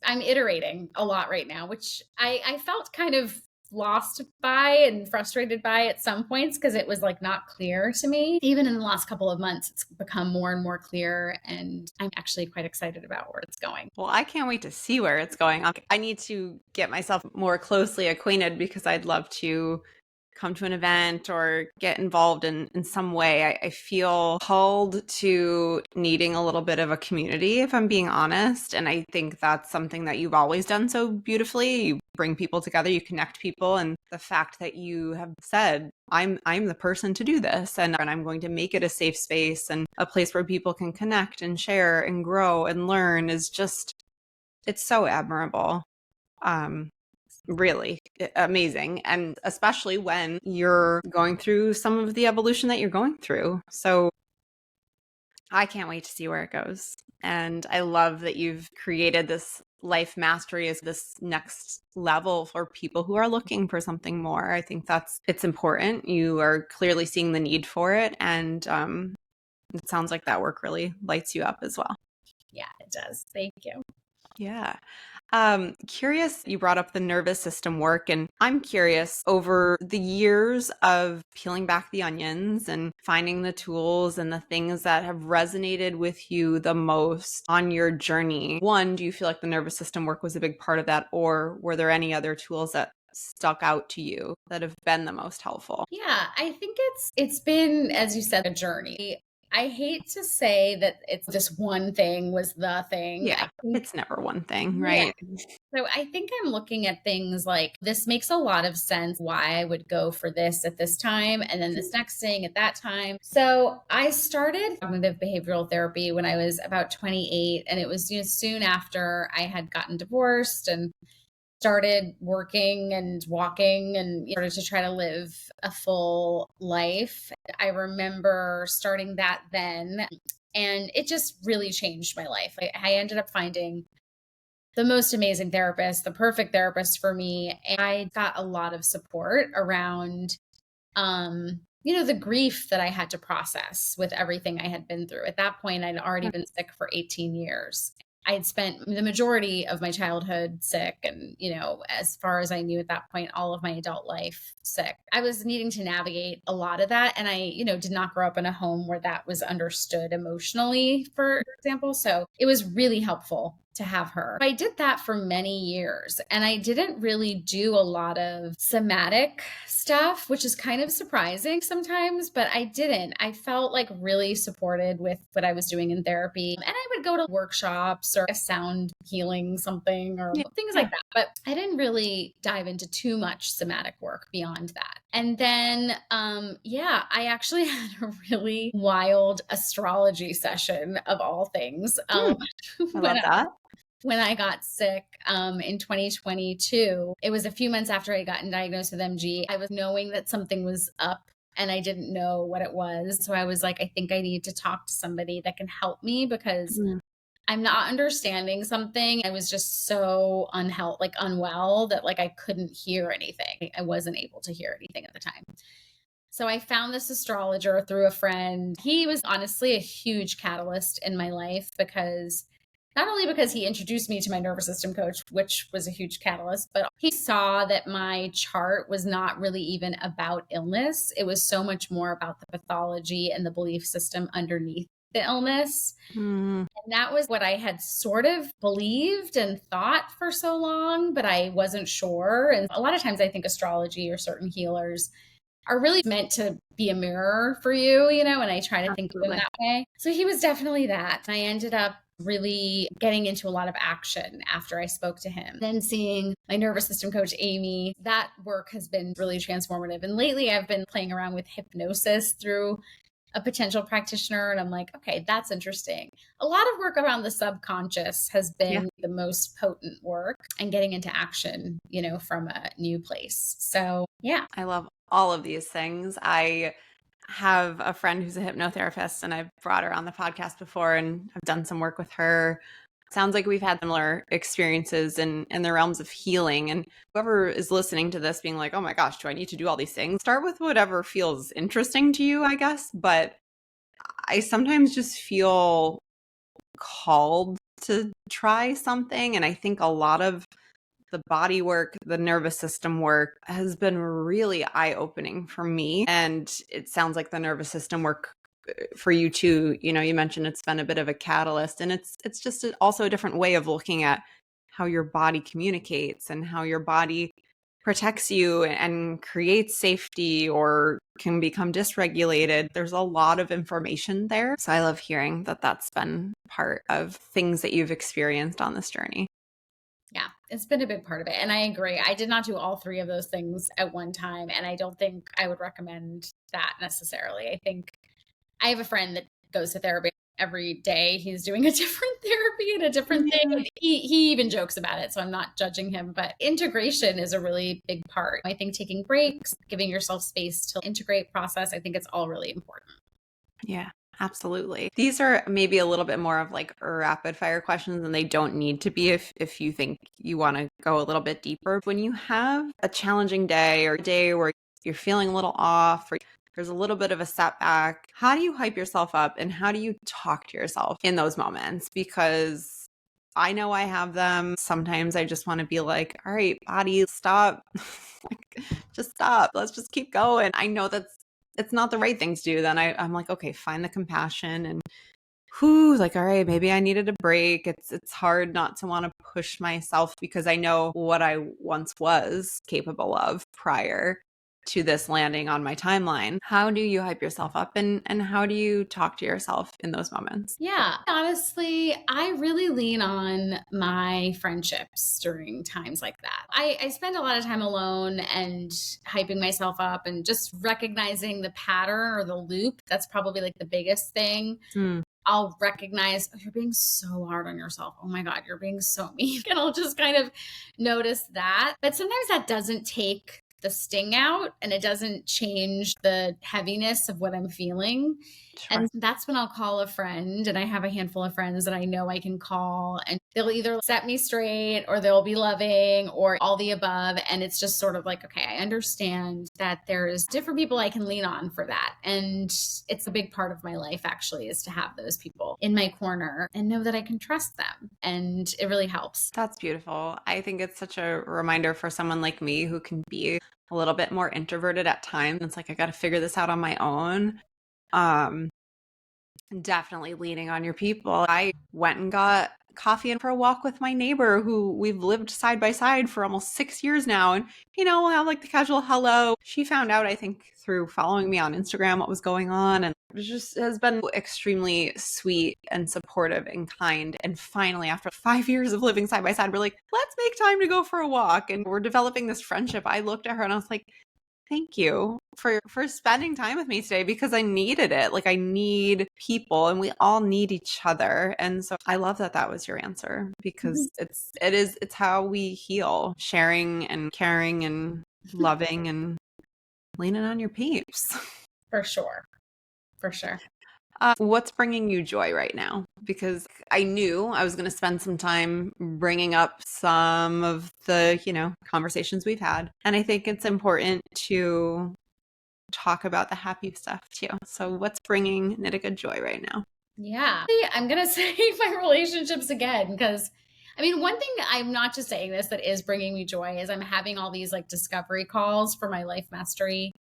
I'm iterating a lot right now, which I felt kind of lost by and frustrated by at some points because it was like not clear to me. Even in the last couple of months, it's become more and more clear, and I'm actually quite excited about where it's going. Well, I can't wait to see where it's going. I need to get myself more closely acquainted because I'd love to come to an event or get involved in some way. I feel called to needing a little bit of a community, if I'm being honest. And I think that's something that you've always done so beautifully. You bring people together, you connect people. And the fact that you have said, I'm the person to do this, and I'm going to make it a safe space and a place where people can connect and share and grow and learn is just, it's so admirable. Really amazing. And especially when you're going through some of the evolution that you're going through. So I can't wait to see where it goes. And I love that you've created this Life Mastery as this next level for people who are looking for something more. I think it's important. You are clearly seeing the need for it. And it sounds like that work really lights you up as well. Yeah, it does. Thank you. Yeah. Curious, you brought up the nervous system work, and I'm curious, over the years of peeling back the onions and finding the tools and the things that have resonated with you the most on your journey. One, do you feel like the nervous system work was a big part of that, or were there any other tools that stuck out to you that have been the most helpful? Yeah, I think it's been, as you said, a journey. I hate to say that it's just one thing was the thing. Yeah, it's never one thing, right? Yeah. So I think I'm looking at things like, this makes a lot of sense why I would go for this at this time and then this next thing at that time. So I started cognitive behavioral therapy when I was about 28, and it was soon after I had gotten divorced and started working and walking and started to try to live a full life. I remember starting that then, and it just really changed my life. I ended up finding the most amazing therapist, the perfect therapist for me. And I got a lot of support around, the grief that I had to process with everything I had been through. At that point, I'd already been sick for 18 years. I had spent the majority of my childhood sick and, as far as I knew at that point, all of my adult life sick. I was needing to navigate a lot of that. And I, did not grow up in a home where that was understood emotionally, for example. So it was really helpful to have her. I did that for many years, and I didn't really do a lot of somatic stuff, which is kind of surprising sometimes, but I didn't. I felt like really supported with what I was doing in therapy. And I would would go to workshops or a sound healing something or things Yeah. like that. But I didn't really dive into too much somatic work beyond that. And then, I actually had a really wild astrology session of all things. I love that. When I got sick in 2022, it was a few months after I gotten diagnosed with MG. I was knowing that something was up and I didn't know what it was. So I was like, I think I need to talk to somebody that can help me because I'm not understanding something. I was just so unwell that like I couldn't hear anything. I wasn't able to hear anything at the time. So I found this astrologer through a friend. He was honestly a huge catalyst in my life because not only because he introduced me to my nervous system coach, which was a huge catalyst, but he saw that my chart was not really even about illness. It was so much more about the pathology and the belief system underneath the illness. And that was what I had sort of believed and thought for so long, but I wasn't sure. And a lot of times I think astrology or certain healers are really meant to be a mirror for you, and I try to think of them that way. So he was definitely that. I ended up really getting into a lot of action after I spoke to him. Then seeing my nervous system coach, Amy, that work has been really transformative. And lately I've been playing around with hypnosis through a potential practitioner. And I'm like, okay, that's interesting. A lot of work around the subconscious has been the most potent work and getting into action, from a new place. So yeah. I love all of these things. I have a friend who's a hypnotherapist and I've brought her on the podcast before and I've done some work with her. Sounds like we've had similar experiences in the realms of healing. And whoever is listening to this being like, oh my gosh, do I need to do all these things? Start with whatever feels interesting to you, I guess. But I sometimes just feel called to try something. And I think a lot of the body work, the nervous system work has been really eye-opening for me. And it sounds like the nervous system work for you too. You mentioned it's been a bit of a catalyst, and it's just also a different way of looking at how your body communicates and how your body protects you and creates safety or can become dysregulated. There's a lot of information there. So I love hearing that that's been part of things that you've experienced on this journey. Yeah, it's been a big part of it. And I agree. I did not do all three of those things at one time. And I don't think I would recommend that necessarily. I think I have a friend that goes to therapy every day. He's doing a different therapy and a different thing. And he even jokes about it. So I'm not judging him, but integration is a really big part. I think taking breaks, giving yourself space to integrate, process, I think it's all really important. Yeah. Absolutely. These are maybe a little bit more of like rapid fire questions, and they don't need to be if you think you want to go a little bit deeper. When you have a challenging day or a day where you're feeling a little off or there's a little bit of a setback, how do you hype yourself up and how do you talk to yourself in those moments? Because I know I have them. Sometimes I just want to be like, all right, body, stop. Just stop. Let's just keep going. I know it's not the right thing to do. Then I'm like, okay, find the compassion and like, all right, maybe I needed a break. It's hard not to want to push myself because I know what I once was capable of prior to this landing on my timeline. How do you hype yourself up and how do you talk to yourself in those moments? Yeah, honestly, I really lean on my friendships during times like that. I spend a lot of time alone and hyping myself up and just recognizing the pattern or the loop. That's probably like the biggest thing. I'll recognize, oh, you're being so hard on yourself. Oh my God, you're being so mean. And I'll just kind of notice that. But sometimes that doesn't take the sting out and it doesn't change the heaviness of what I'm feeling. Sure. And that's when I'll call a friend, and I have a handful of friends that I know I can call, and they'll either set me straight or they'll be loving or all the above. And it's just sort of like, okay, I understand that there's different people I can lean on for that. And it's a big part of my life actually, is to have those people in my corner and know that I can trust them. And it really helps. That's beautiful. I think it's such a reminder for someone like me who can be a little bit more introverted at times. It's like, I got to figure this out on my own. Definitely leaning on your people. I went and got coffee and for a walk with my neighbor who we've lived side by side for almost 6 years now. And, we'll have like the casual hello. She found out, I think, through following me on Instagram what was going on. And It just has been extremely sweet and supportive and kind. And finally, after 5 years of living side by side, we're like, let's make time to go for a walk. And we're developing this friendship. I looked at her and I was like, thank you for spending time with me today, because I needed it. Like, I need people and we all need each other. And so I love that that was your answer, because it's how we heal, sharing and caring and loving and leaning on your peeps. For sure. For sure. What's bringing you joy right now? Because I knew I was going to spend some time bringing up some of the, conversations we've had. And I think it's important to talk about the happy stuff too. So what's bringing Nitika joy right now? Yeah. I'm going to say my relationships again, because one thing, I'm not just saying this, that is bringing me joy is I'm having all these like discovery calls for my life mastery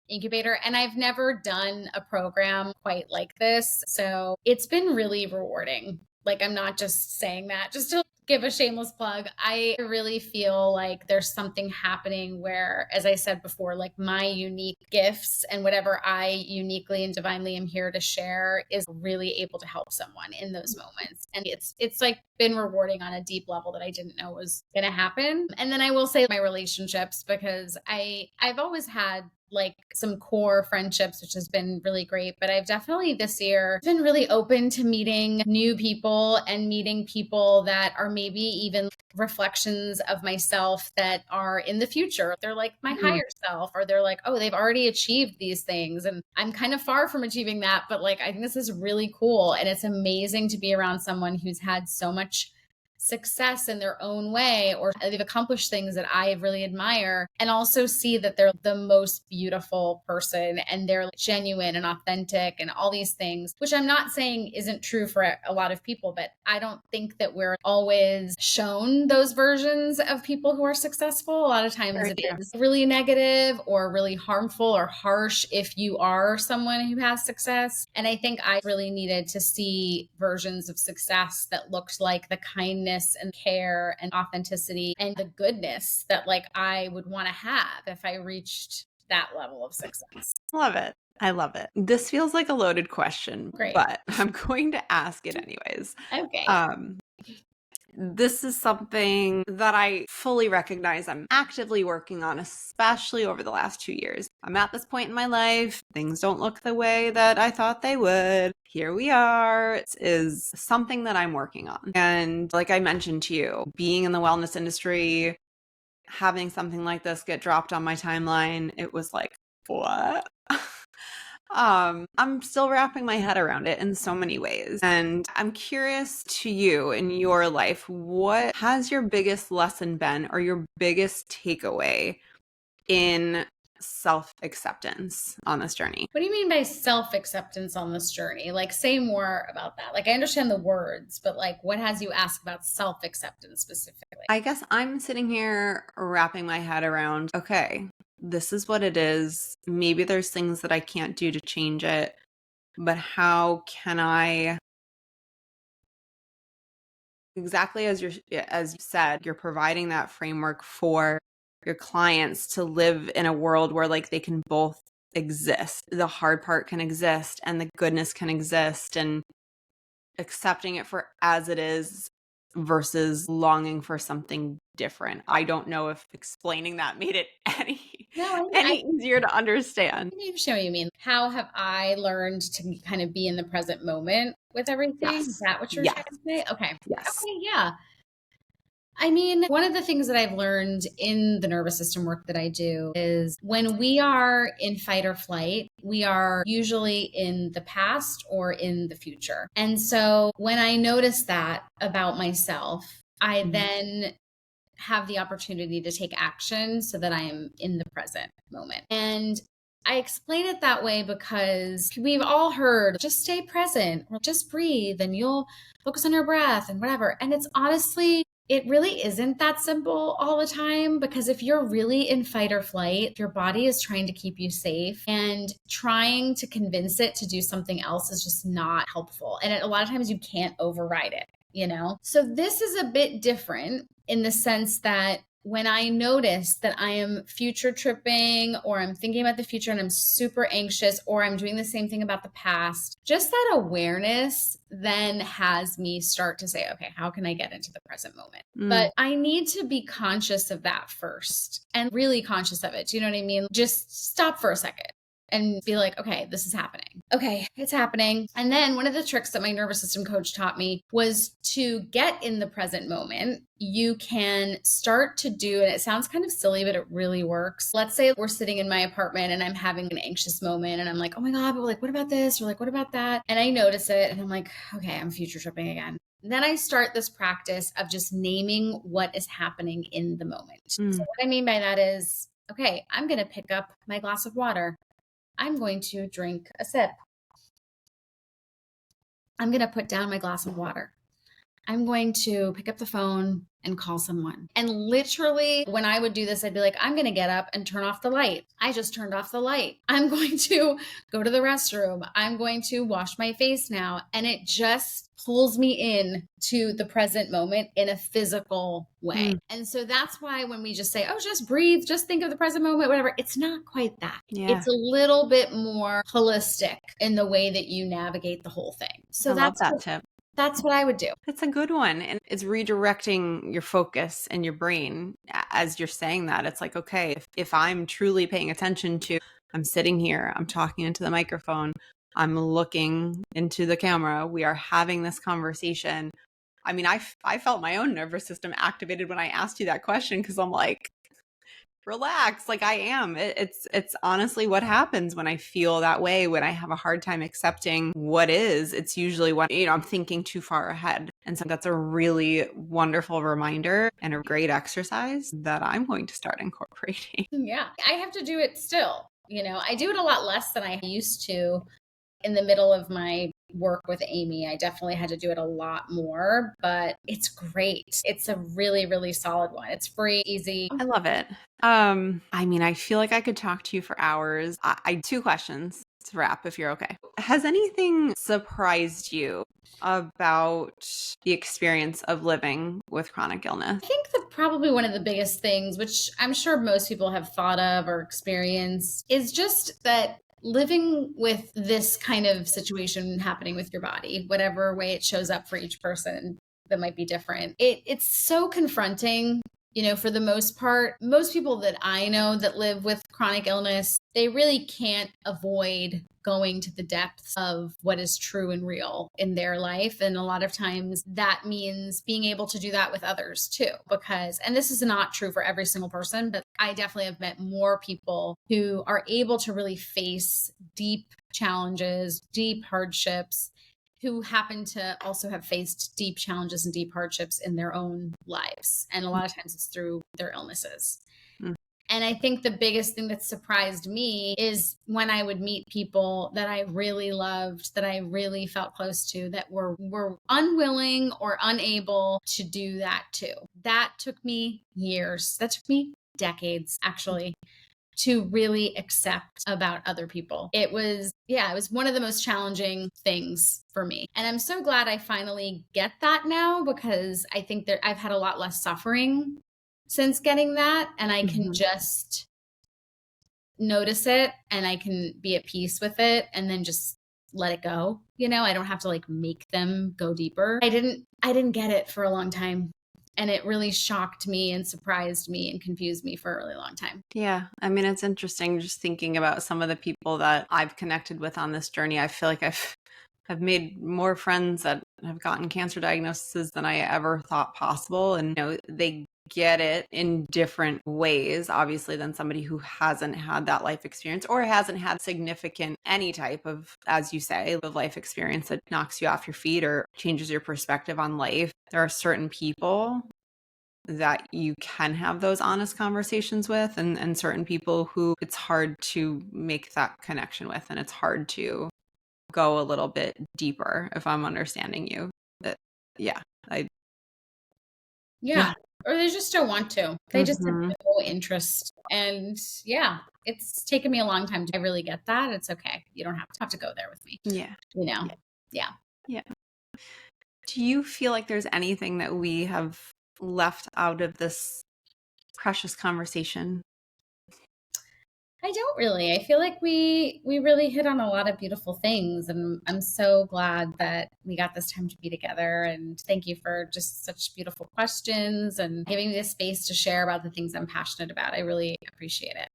incubator. And I've never done a program quite like this. So it's been really rewarding. Like, I'm not just saying that just to give a shameless plug. I really feel like there's something happening where, as I said before, like my unique gifts and whatever I uniquely and divinely am here to share is really able to help someone in those moments. And it's like been rewarding on a deep level that I didn't know was going to happen. And then I will say my relationships, because I've always had like some core friendships, which has been really great. But I've definitely this year been really open to meeting new people and meeting people that are maybe even reflections of myself that are in the future. They're like my higher self, or they're like, oh, they've already achieved these things. And I'm kind of far from achieving that. But like, I think this is really cool. And it's amazing to be around someone who's had so much success in their own way, or they've accomplished things that I really admire, and also see that they're the most beautiful person and they're genuine and authentic and all these things, which I'm not saying isn't true for a lot of people, but I don't think that we're always shown those versions of people who are successful. A lot of times it is really negative or really harmful or harsh if you are someone who has success. And I think I really needed to see versions of success that looked like the kindness and care and authenticity and the goodness that like I would want to have if I reached that level of success. Love it. I love it. This feels like a loaded question, Great. but I'm going to ask it anyways. Okay. This is something that I fully recognize I'm actively working on, especially over the last 2 years. I'm at this point in my life. Things don't look the way that I thought they would. Here we are. It is something that I'm working on. And like I mentioned to you, being in the wellness industry, having something like this get dropped on my timeline, it was like, what? I'm still wrapping my head around it in so many ways. And I'm curious to you in your life, what has your biggest lesson been, or your biggest takeaway in self-acceptance on this journey? What do you mean by self-acceptance on this journey? Like, say more about that. Like, I understand the words, but like, what has you asked about self-acceptance specifically? I guess I'm sitting here wrapping my head around, okay, this is what it is. Maybe there's things that I can't do to change it, but how can I, exactly as you said, you're providing that framework for your clients to live in a world where like they can both exist. The hard part can exist and the goodness can exist, and accepting it for as it is versus longing for something different. I don't know if explaining that made it any easier to understand. I understand what you mean. How have I learned to kind of be in the present moment with everything? Yes. Is that what you're trying to say? Okay. Yes. Okay, yeah. One of the things that I've learned in the nervous system work that I do is when we are in fight or flight, we are usually in the past or in the future. And so when I notice that about myself, I then have the opportunity to take action so that I am in the present moment. And I explain it that way because we've all heard, just stay present or just breathe and you'll focus on your breath and whatever. And it's honestly, it really isn't that simple all the time, because if you're really in fight or flight, your body is trying to keep you safe, and trying to convince it to do something else is just not helpful. And a lot of times you can't override it, you know? So this is a bit different in the sense that when I notice that I am future tripping or I'm thinking about the future and I'm super anxious or I'm doing the same thing about the past, just that awareness then has me start to say, okay, how can I get into the present moment? But I need to be conscious of that first and really conscious of it. Do you know what I mean? Just stop for a second and be like, okay, this is happening. Okay, it's happening. And then one of the tricks that my nervous system coach taught me was to get in the present moment. You can start to do, and it sounds kind of silly, but it really works. Let's say we're sitting in my apartment and I'm having an anxious moment and I'm like, oh my God, but like, what about this? Or like, what about that? And I notice it and I'm like, okay, I'm future tripping again. Then I start this practice of just naming what is happening in the moment. So what I mean by that is, okay, I'm going to pick up my glass of water. I'm going to drink a sip. I'm going to put down my glass of water. I'm going to pick up the phone and call someone. And literally, when I would do this, I'd be like, I'm going to get up and turn off the light. I just turned off the light. I'm going to go to the restroom. I'm going to wash my face now. And it just pulls me in to the present moment in a physical way. And so that's why when we just say, oh, just breathe, just think of the present moment, whatever, it's not quite that. Yeah. It's a little bit more holistic in the way that you navigate the whole thing. So I love that tip. That's what I would do. It's a good one. And it's redirecting your focus and your brain as you're saying that. It's like, okay, if I'm truly paying attention to, I'm sitting here, I'm talking into the microphone, I'm looking into the camera, we are having this conversation. I mean, I felt my own nervous system activated when I asked you that question because I'm like, relax, like I am. It's honestly what happens when I feel that way, when I have a hard time accepting what is. It's usually when, I'm thinking too far ahead. And so that's a really wonderful reminder and a great exercise that I'm going to start incorporating. Yeah, I have to do it still. I do it a lot less than I used to. In the middle of my work with Amy, I definitely had to do it a lot more, but it's great. It's a really, really solid one. It's free, easy. I love it. I mean, I feel like I could talk to you for hours. I 2 questions to wrap if you're okay. Has anything surprised you about the experience of living with chronic illness? I think that probably one of the biggest things, which I'm sure most people have thought of or experienced, is just that living with this kind of situation happening with your body, whatever way it shows up for each person, that might be different. It's so confronting. For the most part, most people that I know that live with chronic illness, they really can't avoid going to the depths of what is true and real in their life. And a lot of times that means being able to do that with others too, and this is not true for every single person, but I definitely have met more people who are able to really face deep challenges, deep hardships, who happen to also have faced deep challenges and deep hardships in their own lives. And a lot of times it's through their illnesses. And I think the biggest thing that surprised me is when I would meet people that I really loved, that I really felt close to, that were unwilling or unable to do that too. That took me years. That took me decades, actually, to really accept about other people. It was one of the most challenging things for me. And I'm so glad I finally get that now, because I think that I've had a lot less suffering since getting that. And I can just notice it and I can be at peace with it and then just let it go. I don't have to like make them go deeper. I didn't get it for a long time. And it really shocked me and surprised me and confused me for a really long time. Yeah. I mean, it's interesting just thinking about some of the people that I've connected with on this journey. I feel like I've made more friends that have gotten cancer diagnoses than I ever thought possible. And, they get it in different ways, obviously, than somebody who hasn't had that life experience or hasn't had significant any type of, as you say, of life experience that knocks you off your feet or changes your perspective on life. There are certain people that you can have those honest conversations with, and certain people who it's hard to make that connection with, and it's hard to go a little bit deeper, if I'm understanding you. But yeah. Or they just don't want to. They just have no interest. And it's taken me a long time to really get that. It's okay. You don't have to go there with me. Yeah. Yeah. Do you feel like there's anything that we have left out of this precious conversation? I don't really. I feel like we really hit on a lot of beautiful things, and I'm so glad that we got this time to be together. And thank you for just such beautiful questions and giving me the space to share about the things I'm passionate about. I really appreciate it.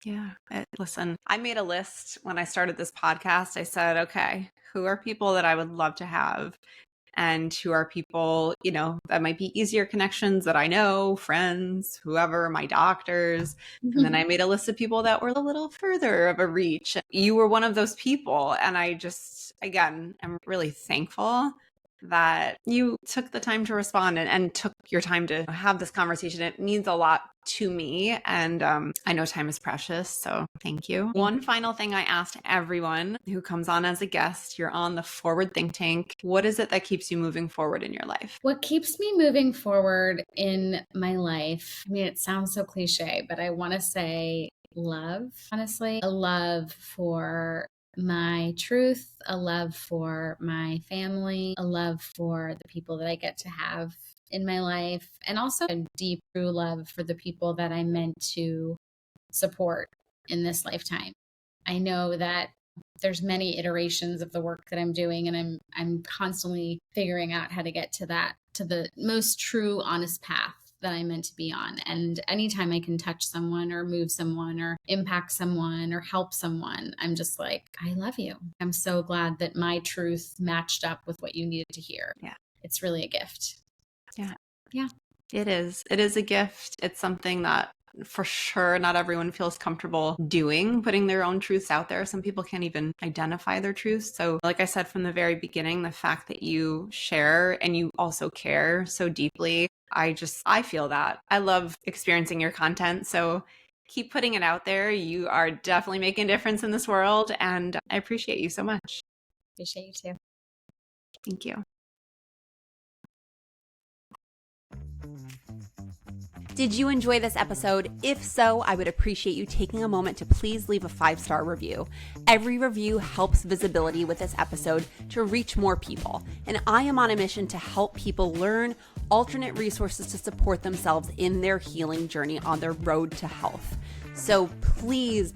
Yeah. Listen, I made a list when I started this podcast. I said, okay, who are people that I would love to have? And who are people, that might be easier connections that I know, friends, whoever, my doctors. And then I made a list of people that were a little further of a reach. You were one of those people. And I just, again, am really thankful that you took the time to respond and took your time to have this conversation. It means a lot to me. And I know time is precious. So thank you. One final thing I asked everyone who comes on as a guest, you're on the Forward Think Tank. What is it that keeps you moving forward in your life? What keeps me moving forward in my life, I mean, it sounds so cliche, but I want to say love, honestly, a love for my truth, a love for my family, a love for the people that I get to have in my life, and also a deep, true love for the people that I'm meant to support in this lifetime. I know that there's many iterations of the work that I'm doing, and I'm constantly figuring out how to get to the most true, honest path that I'm meant to be on. And anytime I can touch someone or move someone or impact someone or help someone, I'm just like, I love you. I'm so glad that my truth matched up with what you needed to hear. Yeah. It's really a gift. Yeah. Yeah. It is. It is a gift. It's something that for sure not everyone feels comfortable doing, putting their own truths out there. Some people can't even identify their truths. So like I said from the very beginning, the fact that you share and you also care so deeply, I feel that. I love experiencing your content. So keep putting it out there. You are definitely making a difference in this world. And I appreciate you so much. Appreciate you too. Thank you. Did you enjoy this episode? If so, I would appreciate you taking a moment to please leave a 5-star review. Every review helps visibility with this episode to reach more people. And I am on a mission to help people learn alternate resources to support themselves in their healing journey on their road to health. So please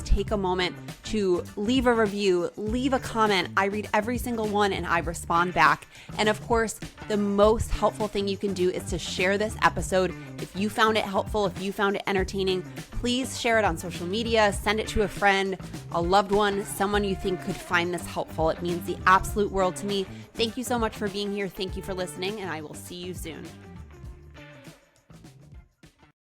take a moment to leave a review, leave a comment. I read every single one and I respond back. And of course, the most helpful thing you can do is to share this episode. If you found it helpful, if you found it entertaining, please share it on social media, send it to a friend, a loved one, someone you think could find this helpful. It means the absolute world to me. Thank you so much for being here. Thank you for listening, and I will see you soon.